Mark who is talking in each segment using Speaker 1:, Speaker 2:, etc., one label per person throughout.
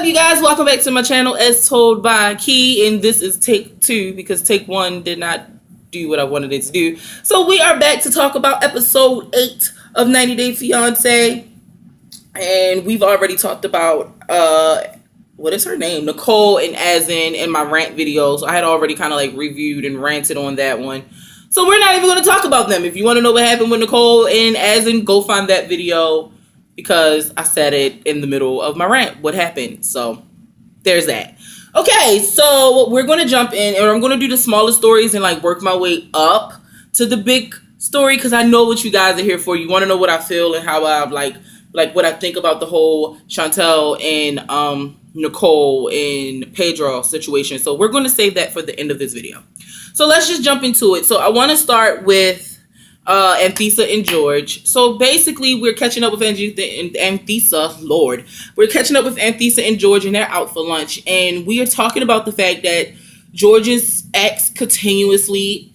Speaker 1: up, you guys? Welcome back to my channel as told by Key, and this is take 2 because take 1 did not do what I wanted it to do. So we are back to talk about episode 8 of 90 Day Fiancé, and we've already talked about what is her name, Nicole and Azin, in my rant video. So I had already kind of like reviewed and ranted on that one. So we're not even going to talk about them. If you want to know what happened with Nicole and Azin, go find that video, because I said it in the middle of my rant, what happened. So there's that. Okay, so we're going to jump in, and I'm going to do the smaller stories and like work my way up to the big story, because I know what you guys are here for. You want to know what I feel and how I like what I think about the whole Chantel and Nicole and Pedro situation. So we're going to save that for the end of this video. So let's just jump into it. So I want to start with Anthisa and George. So basically, we're catching up with Anthisa. Lord, we're catching up with Anthisa and George, and they're out for lunch. And we are talking about the fact that George's ex continuously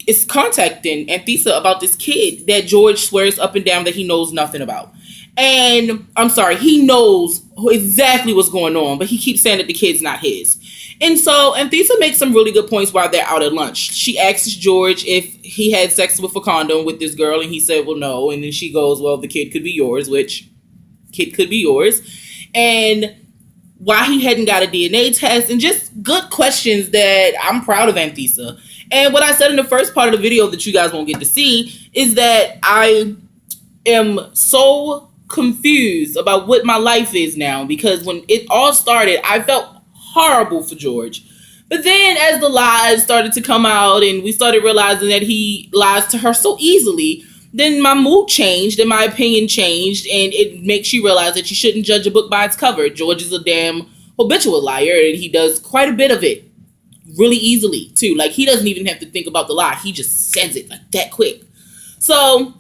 Speaker 1: is contacting Anthisa about this kid that George swears up and down that he knows nothing about. And I'm sorry, he knows exactly what's going on, but he keeps saying that the kid's not his. And so Anthisa makes some really good points while they're out at lunch. She asks George if he had sex with a condom with this girl, and he said, well, no. And then she goes, well, the kid could be yours, which kid could be yours. And why he hadn't got a DNA test, and just good questions that I'm proud of Anthisa. And what I said in the first part of the video that you guys won't get to see is that I am so confused about what my life is now, because when it all started, I felt horrible for George. But then as the lies started to come out and we started realizing that he lies to her so easily, then my mood changed and my opinion changed, and it makes you realize that you shouldn't judge a book by its cover. George is a damn habitual liar, and he does quite a bit of it really easily too. Like, he doesn't even have to think about the lie. He just says it like that quick. So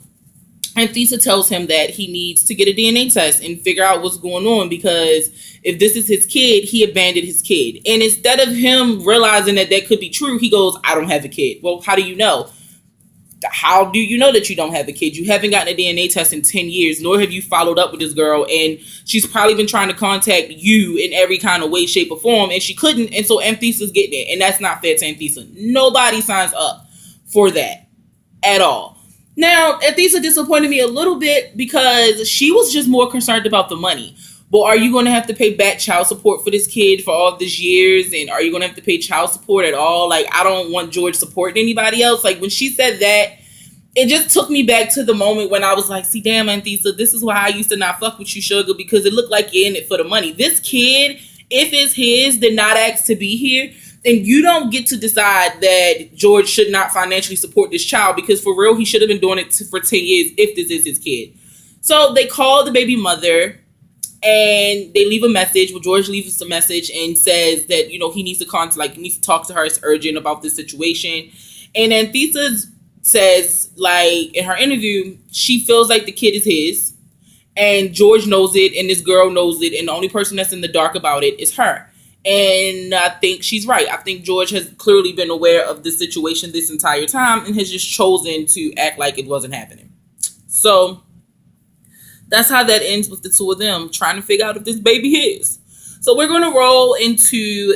Speaker 1: Anthisa tells him that he needs to get a DNA test and figure out what's going on, because if this is his kid, he abandoned his kid. And instead of him realizing that that could be true, he goes, I don't have a kid. Well, how do you know? How do you know that you don't have a kid? You haven't gotten a DNA test in 10 years, nor have you followed up with this girl. And she's probably been trying to contact you in every kind of way, shape, or form, and she couldn't. And so Anthisa's getting it. And that's not fair to Anthisa. Nobody signs up for that at all. Now, Anthisa disappointed me a little bit because she was just more concerned about the money. But are you going to have to pay back child support for this kid for all these years? And are you going to have to pay child support at all? Like, I don't want George supporting anybody else. Like, when she said that, it just took me back to the moment when I was like, see, damn, Anthisa, this is why I used to not fuck with you, sugar, because it looked like you're in it for the money. This kid, if it's his, did not ask to be here. And you don't get to decide that George should not financially support this child, because for real, he should have been doing it for 10 years if this is his kid. So they call the baby mother and they leave a message. Well, George leaves us a message and says that, you know, he needs to talk to her. It's urgent about this situation. And Anthisa says, like, in her interview, she feels like the kid is his, and George knows it, and this girl knows it, and the only person that's in the dark about it is her. And I think she's right. I think George has clearly been aware of this situation this entire time and has just chosen to act like it wasn't happening. So that's how that ends, with the two of them trying to figure out if this baby is. So we're going to roll into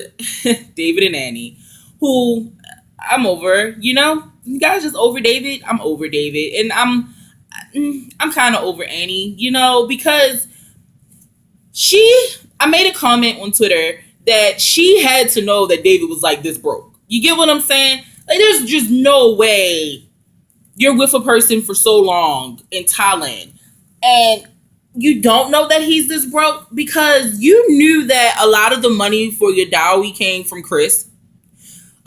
Speaker 1: David and Annie, who I'm over. You know, you guys just over David. I'm over David. And I'm kind of over Annie, you know, because I made a comment on Twitter that she had to know that David was like this broke. You get what I'm saying? Like, there's just no way you're with a person for so long in Thailand and you don't know that he's this broke, because you knew that a lot of the money for your dowry came from Chris.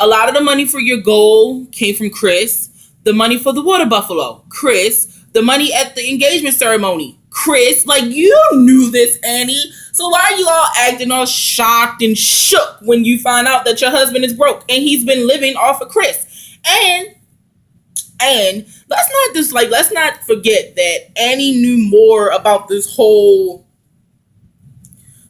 Speaker 1: A lot of the money for your gold came from Chris. The money for the water buffalo, Chris. The money at the engagement ceremony, Chris. Like, you knew this, Annie. So why are you all acting all shocked and shook when you find out that your husband is broke and he's been living off of Chris? And let's not forget that Annie knew more about this whole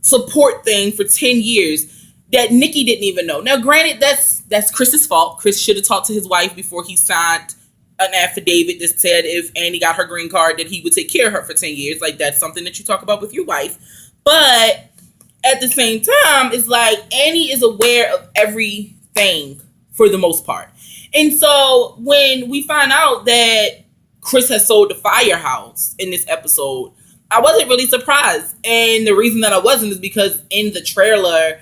Speaker 1: support thing for 10 years that Nikki didn't even know. Now, granted, that's Chris's fault. Chris should have talked to his wife before he signed an affidavit that said if Annie got her green card that he would take care of her for 10 years. Like, that's something that you talk about with your wife. But at the same time, it's like Annie is aware of everything for the most part. And so when we find out that Chris has sold the firehouse in this episode, I wasn't really surprised. And the reason that I wasn't is because in the trailer,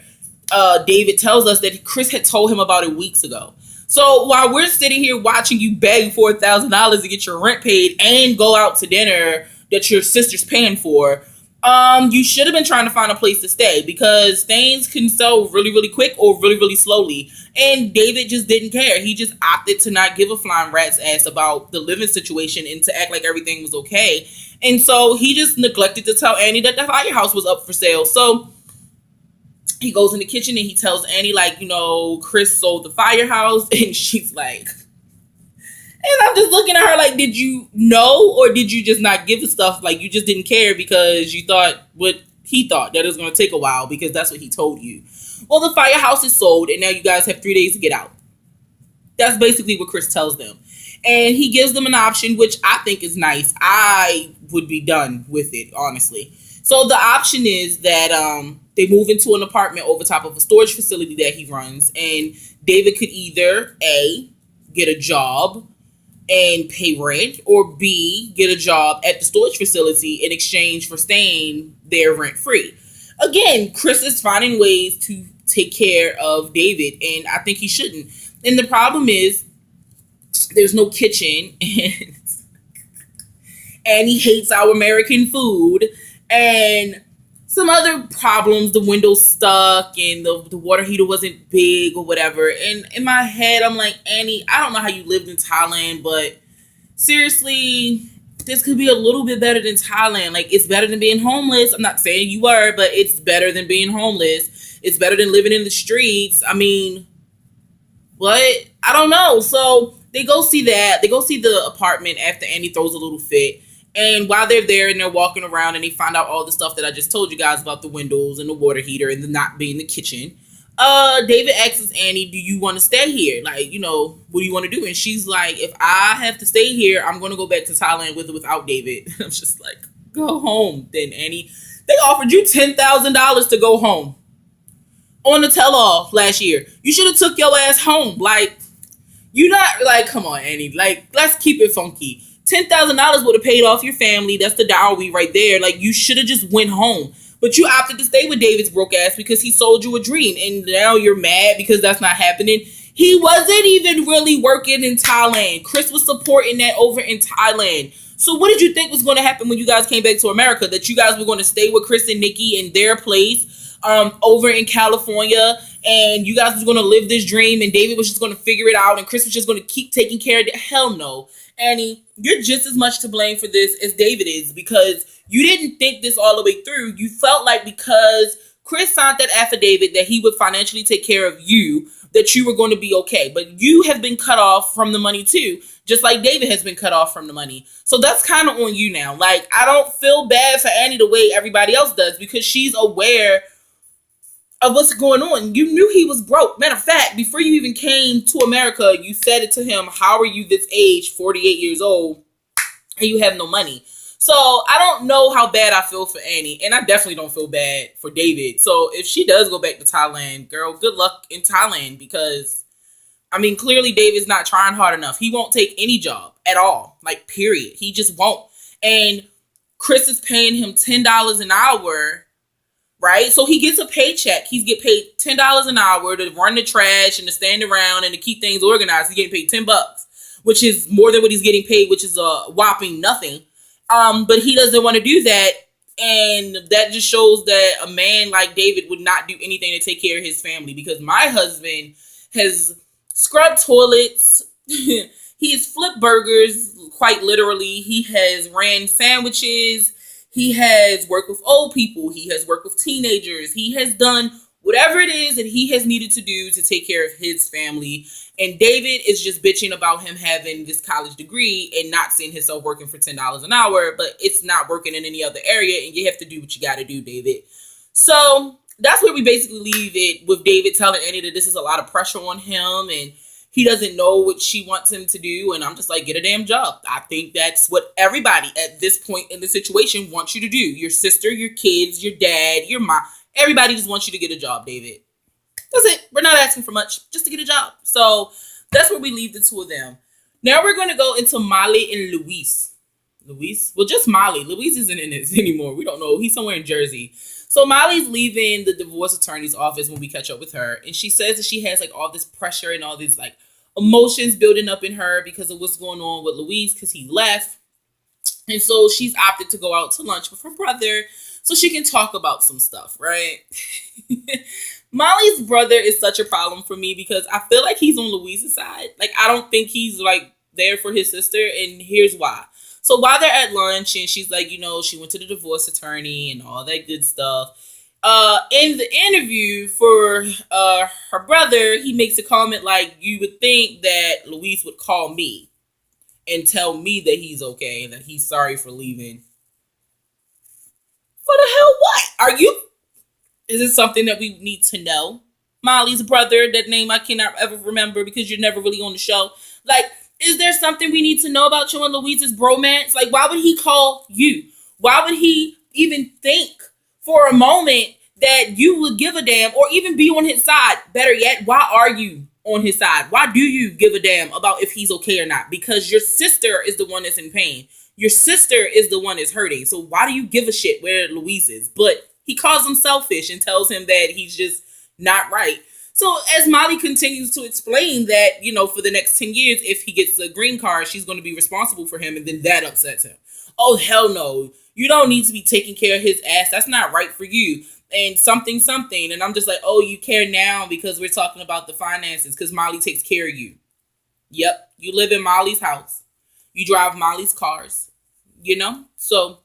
Speaker 1: David tells us that Chris had told him about it weeks ago. So while we're sitting here watching you beg $4,000 to get your rent paid and go out to dinner that your sister's paying for, you should have been trying to find a place to stay, because things can sell really, really quick or really, really slowly. And David just didn't care. He just opted to not give a flying rat's ass about the living situation and to act like everything was okay. And so he just neglected to tell Annie that the firehouse was up for sale. So he goes in the kitchen and he tells Annie, like, Chris sold the firehouse. And she's like, and I'm just looking at her like, did you know, or did you just not give the stuff? Like, you just didn't care because you thought what he thought, that it was going to take a while because that's what he told you. Well, the firehouse is sold and now you guys have 3 days to get out. That's basically what Chris tells them. And he gives them an option, which I think is nice. I would be done with it, honestly. So the option is that they move into an apartment over top of a storage facility that he runs. And David could either A, get a job and pay rent, or B, get a job at the storage facility in exchange for staying there rent free. Again, Chris is finding ways to take care of David, and I think he shouldn't. And the problem is there's no kitchen, and he hates our American food, and some other problems. The window's stuck, and the water heater wasn't big or whatever. And in my head, I'm like, Annie, I don't know how you lived in Thailand, but seriously, this could be a little bit better than Thailand. Like, it's better than being homeless. I'm not saying you were, but it's better than being homeless. It's better than living in the streets. I mean, what? I don't know. So they go see that. They go see the apartment after Annie throws a little fit. And while they're there and they're walking around and they find out all the stuff that I just told you guys about the windows and the water heater and the not being the kitchen, David asks Annie, do you want to stay here? Like, what do you want to do? And she's like, if I have to stay here, I'm going to go back to Thailand with or without David. I'm just like, go home then, Annie. They offered you $10,000 to go home on the tell-all last year. You should have took your ass home. Like, you're not, like, come on, Annie. Like, let's keep it funky. $10,000 would have paid off your family. That's the dowry right there. Like, you should have just went home. But you opted to stay with David's broke ass because he sold you a dream. And now you're mad because that's not happening. He wasn't even really working in Thailand. Chris was supporting that over in Thailand. So what did you think was going to happen when you guys came back to America? That you guys were going to stay with Chris and Nikki in their place over in California, and you guys was going to live this dream, and David was just going to figure it out, and Chris was just going to keep taking care of it? Hell no. Annie, you're just as much to blame for this as David is, because you didn't think this all the way through. You felt like because Chris signed that affidavit that he would financially take care of you, that you were going to be okay. But you have been cut off from the money too, just like David has been cut off from the money. So that's kind of on you now. Like, I don't feel bad for Annie the way everybody else does, because she's aware of what's going on. You knew he was broke. Matter of fact, before you even came to America, you said it to him, how are you this age, 48 years old, and you have no money? So I don't know how bad I feel for Annie, and I definitely don't feel bad for David. So if she does go back to Thailand, girl, good luck in Thailand, because, I mean, clearly David's not trying hard enough. He won't take any job at all, like, period. He just won't. And Chris is paying him $10 an hour, right? So he gets a paycheck. He's get paid $10 an hour to run the trash and to stand around and to keep things organized. He's getting paid $10, which is more than what he's getting paid, which is a whopping nothing. But he doesn't want to do that. And that just shows that a man like David would not do anything to take care of his family, because my husband has scrubbed toilets. He has flipped burgers, quite literally. He has ran sandwiches. He has worked with old people. He has worked with teenagers. He has done whatever it is that he has needed to do to take care of his family. And David is just bitching about him having this college degree and not seeing himself working for $10 an hour, but it's not working in any other area, and you have to do what you got to do, David. So that's where we basically leave it, with David telling Annie that this is a lot of pressure on him and he doesn't know what she wants him to do. And I'm just like, get a damn job. I think that's what everybody at this point in the situation wants you to do. Your sister, your kids, your dad, your mom, Everybody just wants you to get a job, David. That's it. We're not asking for much, just to get a job. So that's where we leave the two of them. Now we're going to go into Molly and Luis. Luis? Well, just Molly. Luis isn't in this anymore. We don't know. He's somewhere in Jersey. So Molly's leaving the divorce attorney's office when we catch up with her. And she says that she has like all this pressure and all these like emotions building up in her because of what's going on with Luis because he left. And so she's opted to go out to lunch with her brother so she can talk about some stuff, right? Molly's brother is such a problem for me because I feel like he's on Louise's side. Like, I don't think he's like there for his sister, and here's why. So while they're at lunch and she's like, she went to the divorce attorney and all that good stuff. In the interview for her brother, he makes a comment like, you would think that Louise would call me and tell me that he's okay and that he's sorry for leaving. For the hell what? Are you? Is it something that we need to know? Molly's brother, that name I cannot ever remember because you're never really on the show. Like, is there something we need to know about you and Louise's bromance? Like, why would he call you? Why would he even think for a moment that you would give a damn or even be on his side? Better yet, why are you on his side? Why do you give a damn about if he's okay or not? Because your sister is the one that's in pain. Your sister is the one that's hurting. So why do you give a shit where Louise is? But he calls him selfish and tells him that he's just not right. So as Molly continues to explain that, for the next 10 years, if he gets a green card, she's going to be responsible for him. And then that upsets him. Oh, hell no. You don't need to be taking care of his ass. That's not right for you. And something. And I'm just like, oh, you care now because we're talking about the finances because Molly takes care of you. Yep. You live in Molly's house. You drive Molly's cars, So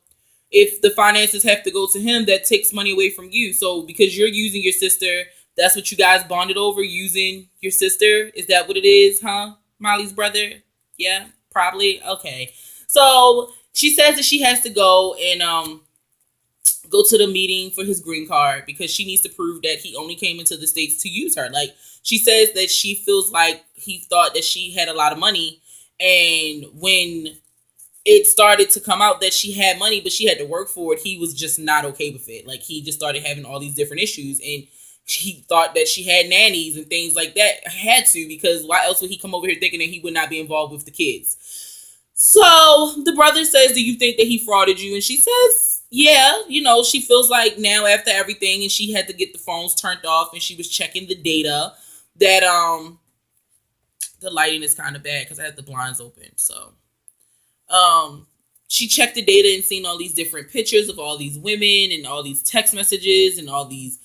Speaker 1: if the finances have to go to him, that takes money away from you. So because you're using your sister, that's what you guys bonded over, using your sister. Is that what it is, huh? Molly's brother? Yeah, probably. Okay. So she says that she has to go and go to the meeting for his green card because she needs to prove that he only came into the States to use her. Like, she says that she feels like he thought that she had a lot of money, and when it started to come out that she had money but she had to work for it, he was just not okay with it. Like, he just started having all these different issues, and he thought that she had nannies and things like that. Had to, because why else would he come over here thinking that he would not be involved with the kids? So the brother says, do you think that he frauded you? And she says, yeah, she feels like now after everything, and she had to get the phones turned off and she was checking the data, that the lighting is kind of bad because I had the blinds open. So she checked the data and seen all these different pictures of all these women and all these text messages and all these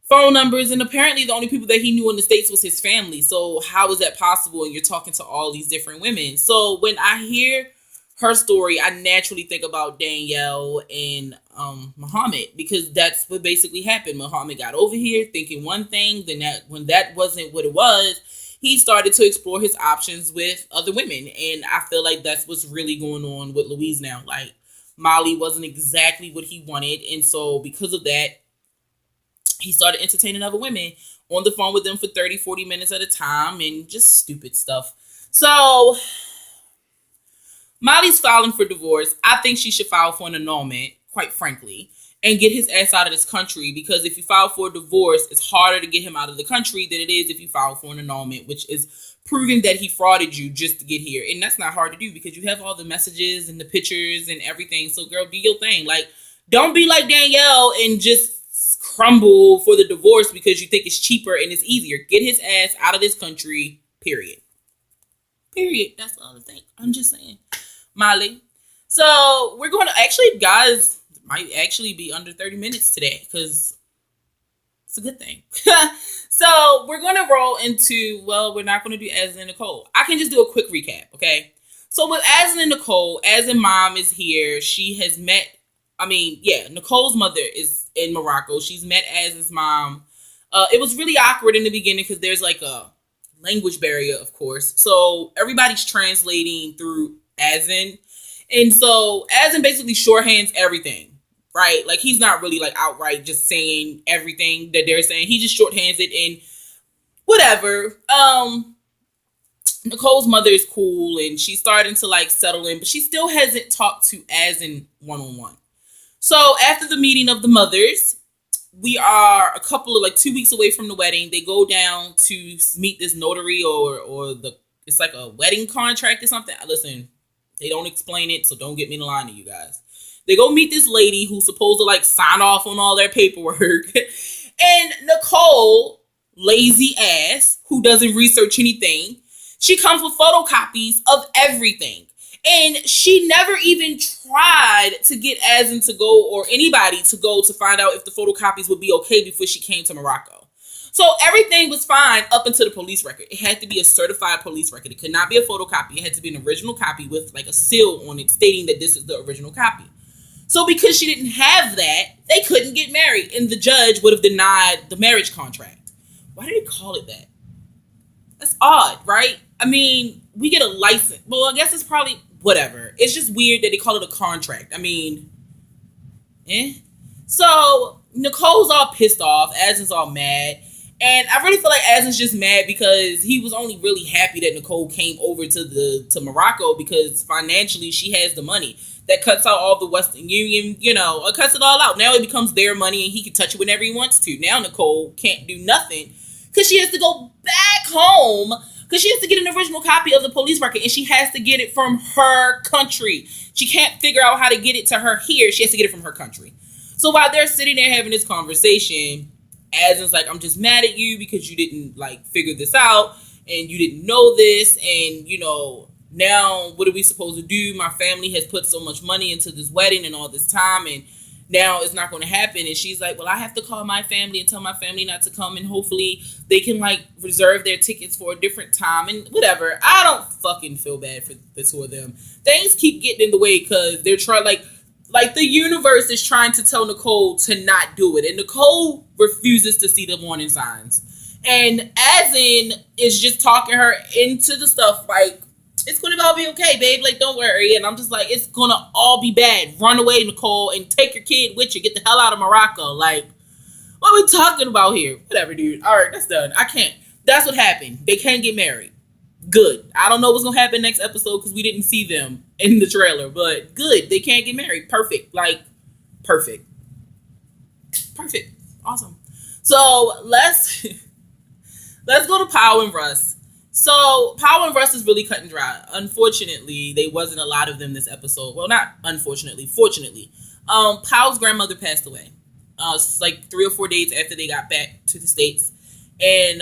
Speaker 1: phone numbers. And apparently the only people that he knew in the States was his family. So how is that possible? And you're talking to all these different women. So when I hear her story, I naturally think about Danielle and Muhammad, because that's what basically happened. Muhammad got over here thinking one thing, then when that wasn't what it was, he started to explore his options with other women. And I feel like that's what's really going on with Louise now. Like, Molly wasn't exactly what he wanted. And so because of that, he started entertaining other women on the phone with them for 30, 40 minutes at a time and just stupid stuff. So Molly's filing for divorce. I think she should file for an annulment, quite frankly, and get his ass out of this country, because if you file for a divorce, it's harder to get him out of the country than it is if you file for an annulment, which is proving that he frauded you just to get here. And that's not hard to do because you have all the messages and the pictures and everything. So girl, do your thing. Like, don't be like Danielle and just crumble for the divorce because you think it's cheaper and it's easier. Get his ass out of this country, period. That's all I think. I'm just saying. Molly. So we're going to actually, guys, might actually be under 30 minutes today because it's a good thing. So we're going to roll into, well, we're not going to do Aslan and Nicole. I can just do a quick recap, okay? So with Aslan and Nicole, Aslan mom is here. She has met, Nicole's mother is in Morocco. She's met Aslan's mom. It was really awkward in the beginning because there's like a language barrier, of course. So everybody's translating through Aslan. And so Aslan basically shorthands everything, right? Like, he's not really like outright just saying everything that they're saying. He just shorthands it and whatever. Nicole's mother is cool and she's starting to like settle in, but she still hasn't talked to Aslan one-on-one. So after the meeting of the mothers, we are a couple of like 2 weeks away from the wedding. They go down to meet this notary or it's like a wedding contract or something. Listen, they don't explain it, so don't get me in the line to you guys. They go meet this lady who's supposed to like sign off on all their paperwork. And Nicole, lazy ass, who doesn't research anything, she comes with photocopies of everything. And she never even tried to get Azin to go or anybody to go to find out if the photocopies would be okay before she came to Morocco. So everything was fine up until the police record. It had to be a certified police record. It could not be a photocopy. It had to be an original copy with like a seal on it stating that this is the original copy. So because she didn't have that, they couldn't get married. And the judge would have denied the marriage contract. Why did he call it that? That's odd, right? I mean, we get a license. Well, I guess it's probably whatever. It's just weird that they call it a contract. I mean, So Nicole's all pissed off. Azin's all mad. And I really feel like Azin's just mad because he was only really happy that Nicole came over to Morocco because financially she has the money. That cuts out all the Western Union, it cuts it all out. Now it becomes their money and he can touch it whenever he wants to. Now Nicole can't do nothing because she has to go back home because she has to get an original copy of the police record and she has to get it from her country. She can't figure out how to get it to her here. She has to get it from her country. So while they're sitting there having this conversation, Azin's like, I'm just mad at you because you didn't like figure this out and you didn't know this and now what are we supposed to do? My family has put so much money into this wedding and all this time and now it's not going to happen. And she's like, well, I have to call my family and tell my family not to come and hopefully they can like reserve their tickets for a different time and whatever. I don't fucking feel bad for the two of them. Things keep getting in the way because they're trying like the universe is trying to tell Nicole to not do it. And Nicole refuses to see the warning signs. And Azin is just talking her into the stuff like, it's going to all be okay, babe. Like, don't worry. And I'm just like, it's going to all be bad. Run away, Nicole, and take your kid with you. Get the hell out of Morocco. Like, what are we talking about here? Whatever, dude. All right, that's done. I can't. That's what happened. They can't get married. Good. I don't know what's going to happen next episode because we didn't see them in the trailer. But good. They can't get married. Perfect. Like, perfect. Perfect. Awesome. So, let's go to Pow and Russ. So, Pow and Russ is really cut and dry. Unfortunately, there wasn't a lot of them this episode. Well, not unfortunately, fortunately. Pow's grandmother passed away. Like 3 or 4 days after they got back to the States. And,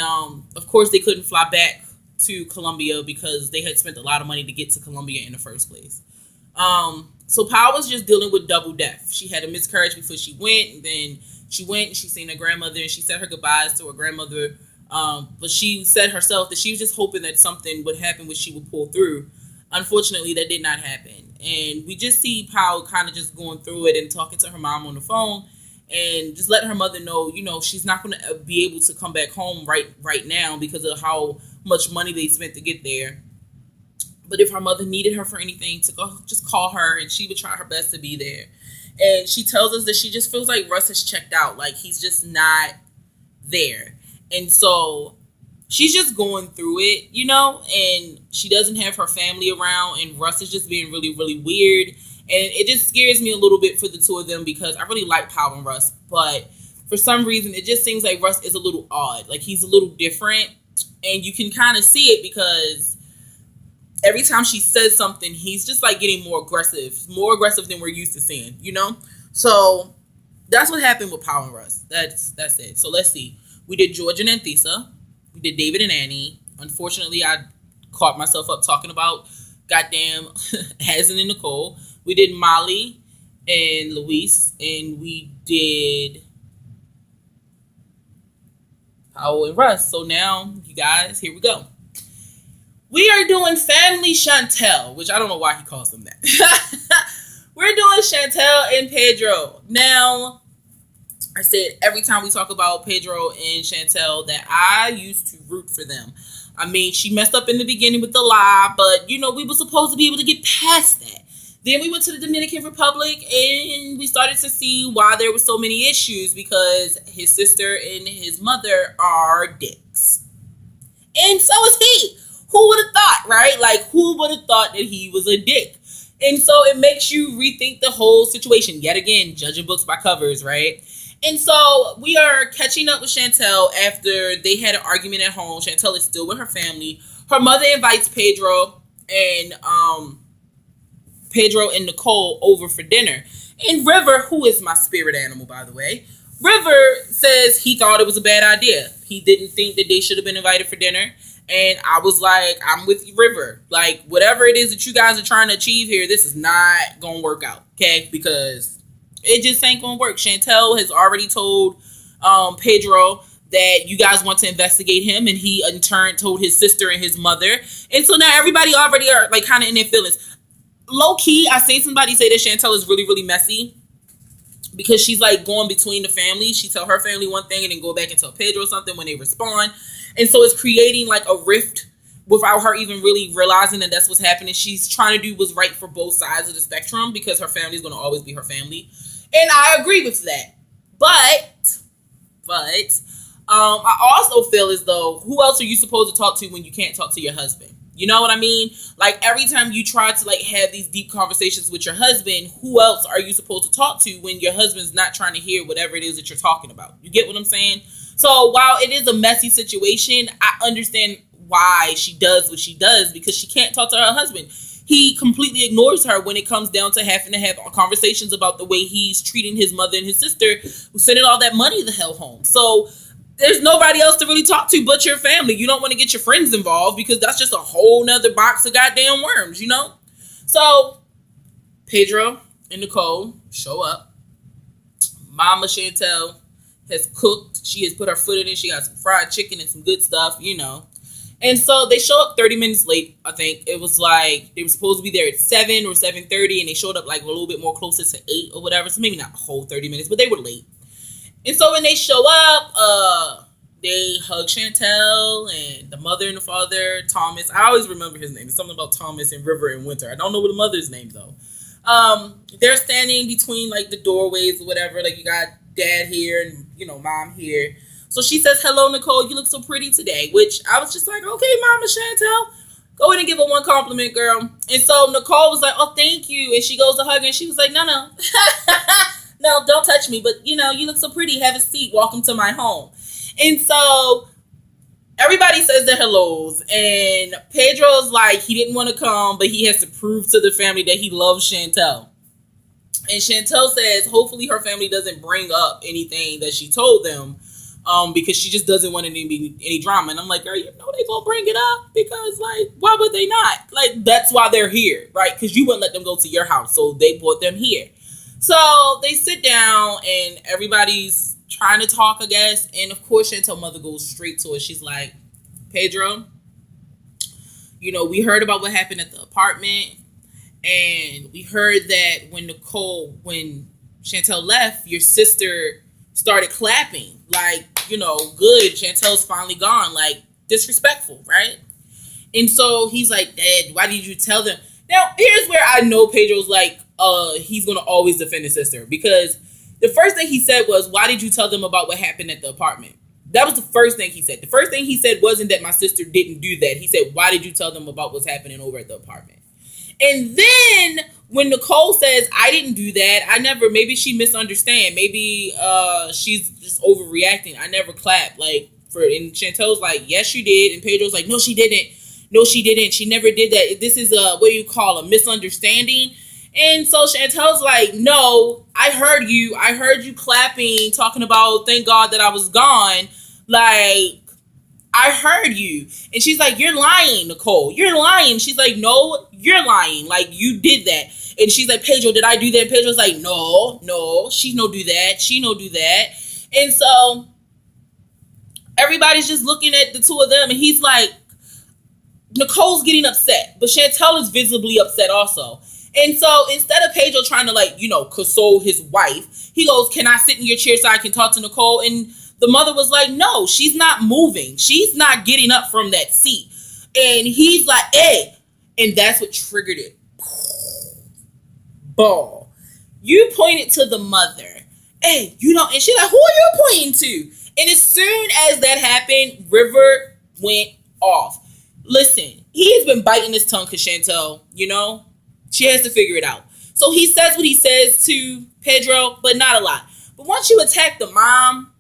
Speaker 1: of course, they couldn't fly back to Colombia because they had spent a lot of money to get to Colombia in the first place. So, Pow was just dealing with double death. She had a miscarriage before she went. And then she went and she seen her grandmother and she said her goodbyes to her grandmother. But she said herself that she was just hoping that something would happen which she would pull through. Unfortunately, that did not happen. And we just see Pow kind of just going through it and talking to her mom on the phone and just letting her mother know, she's not going to be able to come back home right now because of how much money they spent to get there. But if her mother needed her for anything, to go, just call her and she would try her best to be there. And she tells us that she just feels like Russ has checked out. Like he's just not there. And so she's just going through it, and she doesn't have her family around and Russ is just being really, really weird. And it just scares me a little bit for the two of them because I really like Pow and Russ. But for some reason, it just seems like Russ is a little odd. Like he's a little different. And you can kind of see it because every time she says something, he's just like getting more aggressive than we're used to seeing, So that's what happened with Pow and Russ. That's it. So let's see. We did George and Anthesa. We did David and Annie. Unfortunately, I caught myself up talking about goddamn Azin and Nicole. We did Molly and Luis. And we did Powell and Russ. So now, you guys, here we go. We are doing Family Chantel, which I don't know why he calls them that. We're doing Chantel and Pedro. Now, I said every time we talk about Pedro and Chantel that I used to root for them. I mean, she messed up in the beginning with the lie, but, we were supposed to be able to get past that. Then we went to the Dominican Republic and we started to see why there were so many issues because his sister and his mother are dicks. And so is he. Who would have thought, right? Like, who would have thought that he was a dick? And so it makes you rethink the whole situation. Yet again, judging books by covers, right? And so we are catching up with Chantel after they had an argument at home. Chantel is still with her family. Her mother invites and Pedro and Nicole over for dinner. And River, who is my spirit animal, by the way, River says he thought it was a bad idea. He didn't think that they should have been invited for dinner. And I was like, I'm with River. Like, whatever it is that you guys are trying to achieve here, this is not going to work out, okay? Because it just ain't going to work. Chantel has already told Pedro that you guys want to investigate him, and he in turn told his sister and his mother. And so now everybody already are like kind of in their feelings. Low key, I seen somebody say that Chantel is really, really messy because she's like going between the family. She tell her family one thing and then go back and tell Pedro something when they respond. And so it's creating like a rift without her even really realizing that that's what's happening. She's trying to do what's right for both sides of the spectrum because her family is going to always be her family. And I agree with that. But I also feel as though, who else are you supposed to talk to when you can't talk to your husband? You know what I mean? Like, every time you try to like have these deep conversations with your husband, who else are you supposed to talk to when your husband's not trying to hear whatever it is that you're talking about? You get what I'm saying? So while it is a messy situation, I understand why she does what she does, because she can't talk to her husband. He completely ignores her when it comes down to having to have conversations about the way he's treating his mother and his sister, sending all that money the hell home. So there's nobody else to really talk to but your family. You don't want to get your friends involved because that's just a whole nother box of goddamn worms, you know? So Pedro and Nicole show up. Mama Chantel has cooked. She has put her foot in it. She got some fried chicken and some good stuff, you know. And so they show up 30 minutes late, I think. It was like they were supposed to be there at 7 or 7:30, and they showed up like a little bit more closer to 8 or whatever. So maybe not a whole 30 minutes, but they were late. And so when they show up, they hug Chantel and the mother and the father, Thomas. I always remember his name. It's something about Thomas and River and Winter. I don't know what the mother's name, though. They're standing between like the doorways or whatever. Like, you got dad here and, you know, mom here. So she says, hello, Nicole, you look so pretty today, which I was just like, okay, Mama Chantel, go ahead and give her one compliment, girl. And so Nicole was like, oh, thank you. And she goes to hug her and she was like, no, no, don't touch me. But, you know, you look so pretty. Have a seat. Welcome to my home. And so everybody says their hellos. And Pedro's like, he didn't want to come, but he has to prove to the family that he loves Chantel. And Chantel says, hopefully her family doesn't bring up anything that she told them. Because she just doesn't want any drama. And I'm like, girl, you know they gonna bring it up because, like, why would they not? Like, that's why they're here, right? Because you wouldn't let them go to your house, so they brought them here. So they sit down and everybody's trying to talk, I guess. And of course, Chantel's mother goes straight to it. She's like, Pedro, you know, we heard about what happened at the apartment, and we heard that when Chantel left, your sister started clapping, like, you know, good, Chantel's finally gone, like, disrespectful, right? And so he's like, Dad, why did you tell them? Now, here's where I know Pedro's like, he's gonna always defend his sister, because the first thing he said was, why did you tell them about what happened at the apartment? That was the first thing he said. The first thing he said wasn't that my sister didn't do that. He said, why did you tell them about what's happening over at the apartment? And then when Nicole says, I didn't do that, maybe she misunderstand. Maybe she's just overreacting. I never clapped. And Chantel's like, yes, you did. And Pedro's like, no, she didn't. No, she didn't. She never did that. This is a misunderstanding. And so Chantel's like, no, I heard you. I heard you clapping, talking about, thank God that I was gone. Like, I heard you. And she's like, you're lying, Nicole. You're lying. She's like, no, you're lying. Like, you did that. And she's like, Pedro, did I do that? And Pedro's like, no, she no do that. She no do that. And so everybody's just looking at the two of them. And he's like, Nicole's getting upset. But Chantel is visibly upset also. And so instead of Pedro trying to, console his wife, he goes, can I sit in your chair so I can talk to Nicole? And the mother was like, no, she's not moving. She's not getting up from that seat. And he's like, hey. And that's what triggered it. Ball. You pointed to the mother. Hey, and she's like, who are you pointing to? And as soon as that happened, River went off. Listen, he's been biting his tongue because Chantel, she has to figure it out. So he says what he says to Pedro, but not a lot. But once you attack the mom,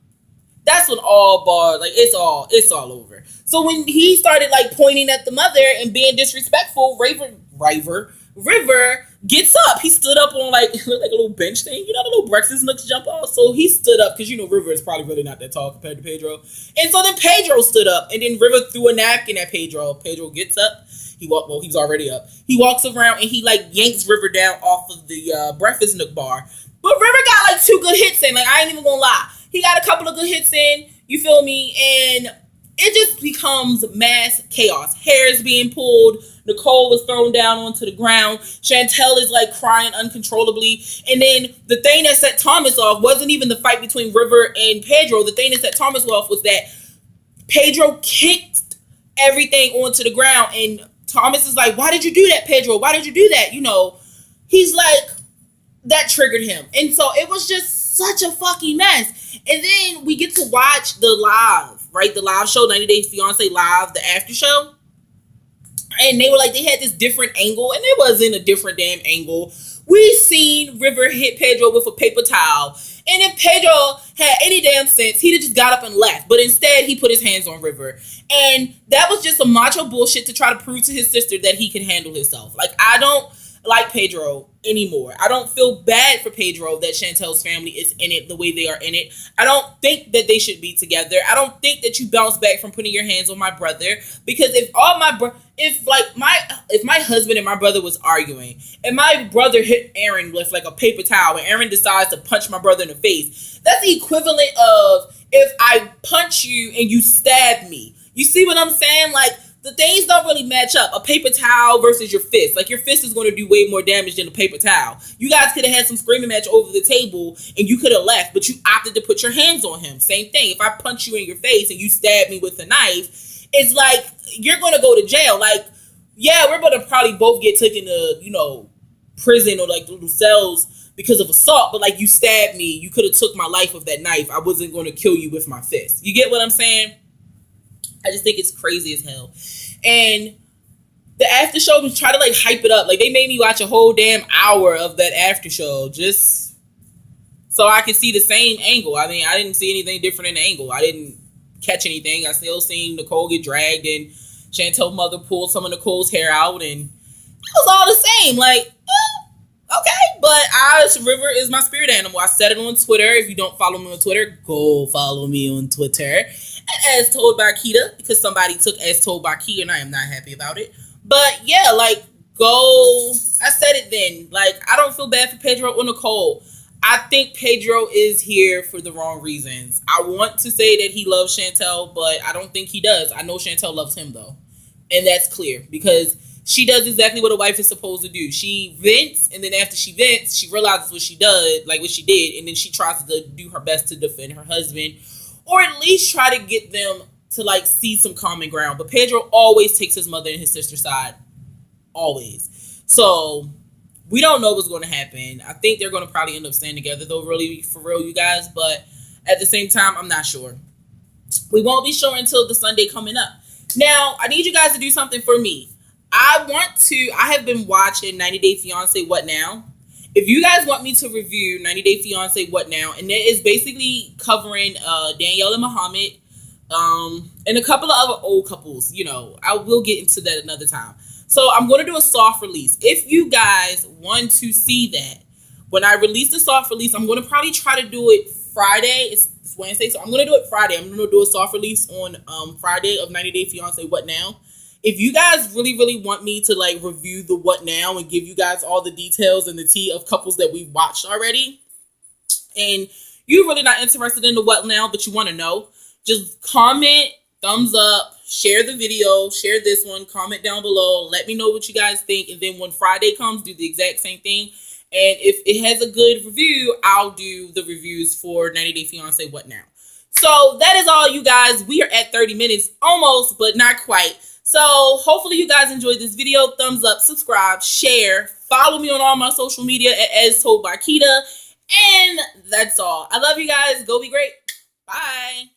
Speaker 1: that's when all bars, like it's all over. So when he started like pointing at the mother and being disrespectful, River gets up. He stood up on like a little bench thing, you know, the little breakfast nooks jump off. So he stood up because you know River is probably really not that tall compared to Pedro. And so then Pedro stood up, and then River threw a napkin at Pedro. Pedro gets up. He's already up. He walks around and he like yanks River down off of the breakfast nook bar. But River got like 2 good hits in. Like I ain't even gonna lie, he got a couple of good hits in. You feel me? And it just becomes mass chaos. Hair is being pulled. Nicole was thrown down onto the ground. Chantel is like crying uncontrollably. And then the thing that set Thomas off wasn't even the fight between River and Pedro. The thing that set Thomas off was that Pedro kicked everything onto the ground. And Thomas is like, why did you do that, Pedro? Why did you do that? You know, he's like, that triggered him. And so it was just such a fucking mess. And then we get to watch the live, right? The live show, 90 Day Fiancé Live, the after show. And they were like, they had this different angle, and it wasn't a different damn angle. We seen River hit Pedro with a paper towel. And if Pedro had any damn sense, he'd have just got up and left. But instead, he put his hands on River. And that was just some macho bullshit to try to prove to his sister that he can handle himself. Like, I don't like Pedro anymore. I don't feel bad for Pedro that Chantel's family is in it the way they are in it. I don't think that they should be together. I don't think that you bounce back from putting your hands on my brother, because if my husband and my brother was arguing and my brother hit Aaron with like a paper towel and Aaron decides to punch my brother in the face, that's the equivalent of if I punch you and you stab me. You see what I'm saying? Like, the things don't really match up. A paper towel versus your fist. Like, your fist is going to do way more damage than a paper towel. You guys could have had some screaming match over the table and you could have left, but you opted to put your hands on him. Same thing. If I punch you in your face and you stab me with a knife, it's like, you're going to go to jail. Like, yeah, we're going to probably both get taken to, you know, prison or like little cells because of assault, but like, you stabbed me. You could have took my life with that knife. I wasn't going to kill you with my fist. You get what I'm saying? I just think it's crazy as hell. And the after show was trying to like hype it up. Like, they made me watch a whole damn hour of that after show just so I could see the same angle. I mean, I didn't see anything different in the angle. I didn't catch anything. I still seen Nicole get dragged and Chantel's mother pulled some of Nicole's hair out, and it was all the same. Like, okay, but River is my spirit animal. I said it on Twitter. If you don't follow me on Twitter, go follow me on Twitter. As told by Keita, because somebody took as told by Keita and I am not happy about it. But yeah, like, go. I said it then. Like, I don't feel bad for Pedro or Nicole. I think Pedro is here for the wrong reasons. I want to say that he loves Chantel, but I don't think he does. I know Chantel loves him though. And that's clear because she does exactly what a wife is supposed to do. She vents, and then after she vents, she realizes what she did, and then she tries to do her best to defend her husband, or at least try to get them to like see some common ground. But Pedro always takes his mother and his sister's side. Always. So we don't know what's going to happen. I think they're going to probably end up staying together though, really, for real, you guys. But at the same time, I'm not sure. We won't be sure until the Sunday coming up. Now, I need you guys to do something for me. I have been watching 90 Day Fiancé What Now? If you guys want me to review 90 Day Fiancé What Now, and it is basically covering Danielle and Muhammad, and a couple of other old couples, you know, I will get into that another time. So I'm going to do a soft release. If you guys want to see that, when I release the soft release, I'm going to probably try to do it Friday. It's Wednesday, so I'm going to do it Friday. I'm going to do a soft release on Friday of 90 Day Fiancé What Now. If you guys really, really want me to like review the What Now and give you guys all the details and the tea of couples that we've watched already, and you're really not interested in the What Now, but you want to know, just comment, thumbs up, share the video, share this one, comment down below, let me know what you guys think, and then when Friday comes, do the exact same thing. And if it has a good review, I'll do the reviews for 90 Day Fiancé What Now. So that is all, you guys. We are at 30 minutes almost, but not quite. So hopefully you guys enjoyed this video. Thumbs up, subscribe, share, follow me on all my social media as told by Keita. And that's all. I love you guys. Go be great. Bye.